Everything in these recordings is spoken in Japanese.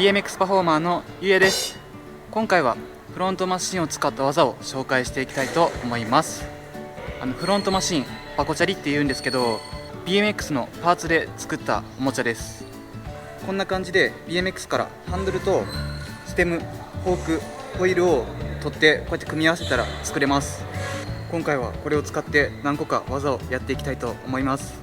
BMX パフォーマーのゆうやです。今回はフロントマシンを使った技を紹介していきたいと思います。フロントマシンバコチャリって言うんですけど BMX のパーツで作ったおもちゃです。こんな感じで BMX からハンドルとステム、フォーク、ホイールを取ってこうやって組み合わせたら作れます。今回はこれを使って何個か技をやっていきたいと思います。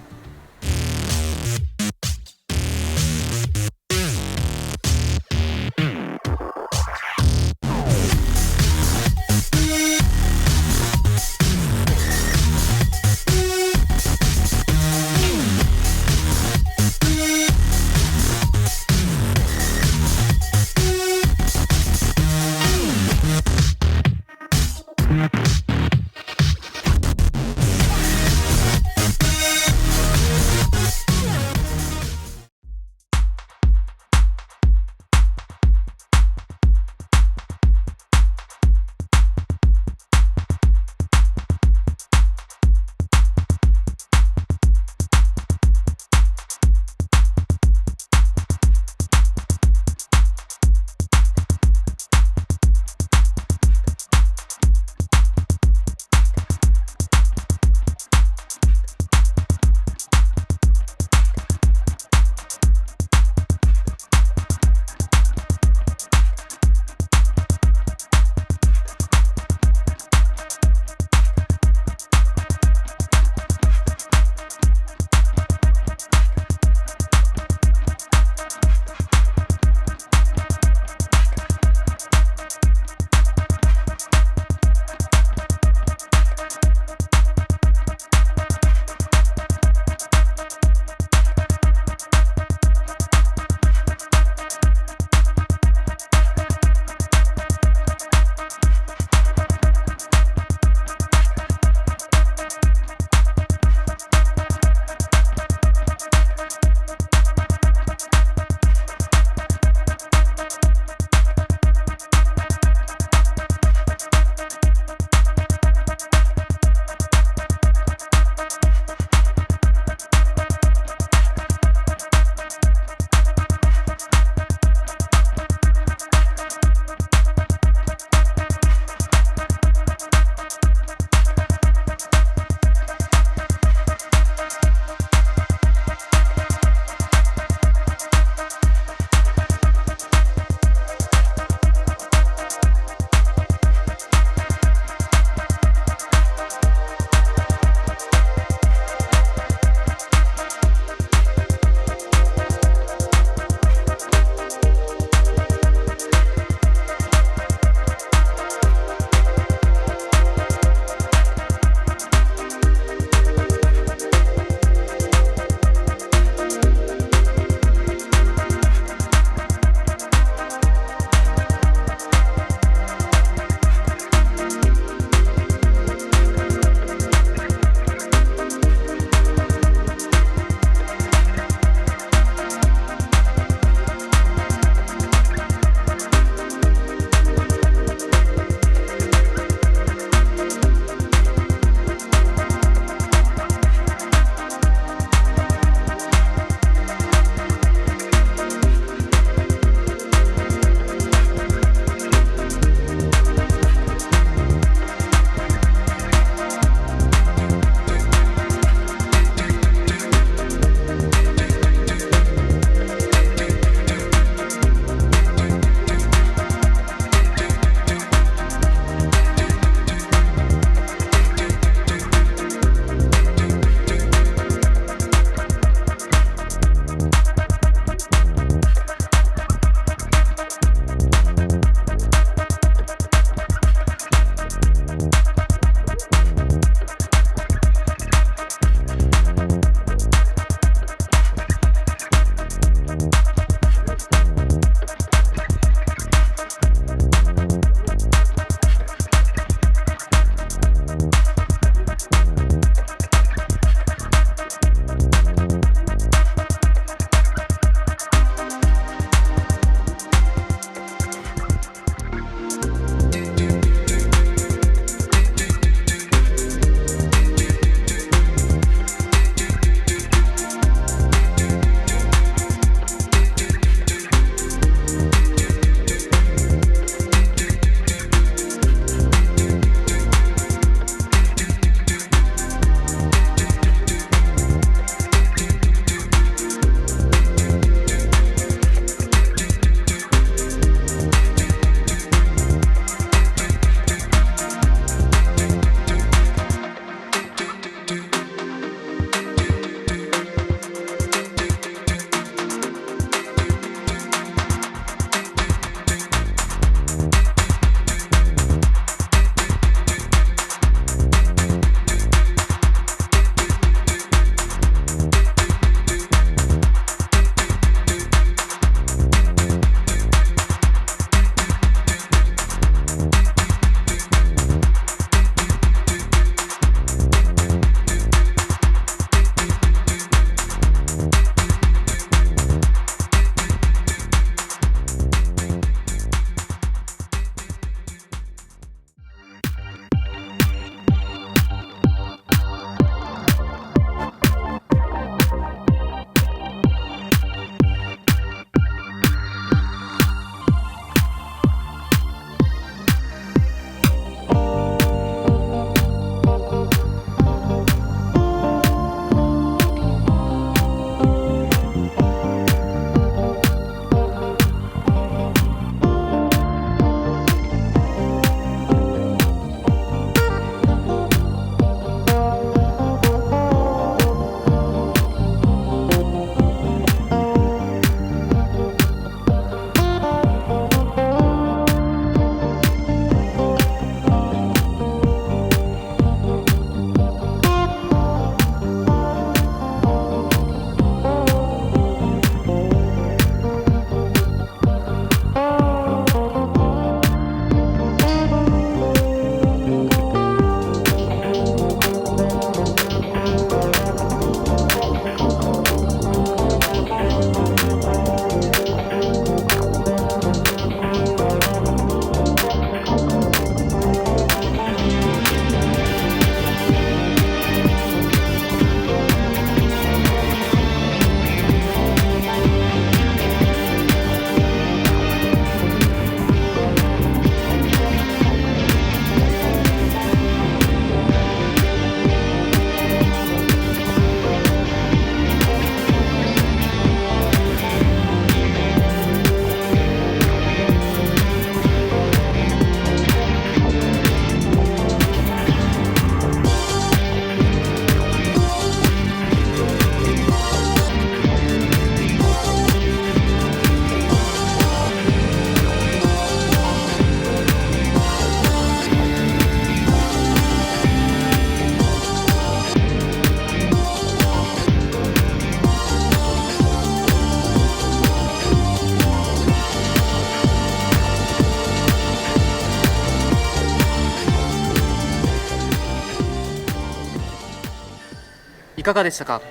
いかがでしたか？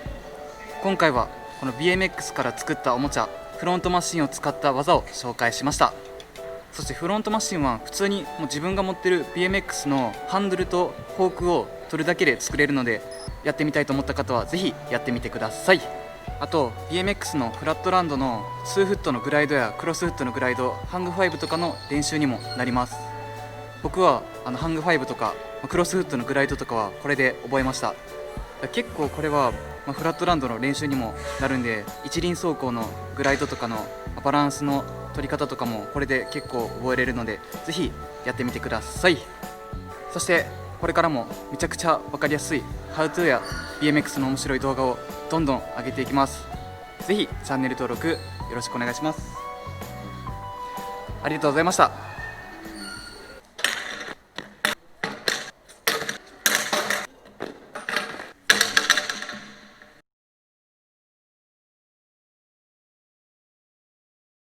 今回はこの BMX から作ったおもちゃフロントマシンを使った技を紹介しました。そしてフロントマシンは普通にもう自分が持ってる BMX のハンドルとフォークを取るだけで作れるので、やってみたいと思った方はぜひやってみてください。あと BMX のフラットランドの2フットのグライドやクロスフットのグライド、ハング5とかの練習にもなります。僕はハング5とかクロスフットのグライドとかはこれで覚えました。結構これはフラットランドの練習にもなるんで、一輪走行のグライドとかのバランスの取り方とかもこれで結構覚えれるので、ぜひやってみてください。そしてこれからもめちゃくちゃ分かりやすい How to や BMX の面白い動画をどんどん上げていきます。ぜひチャンネル登録よろしくお願いします。ありがとうございました。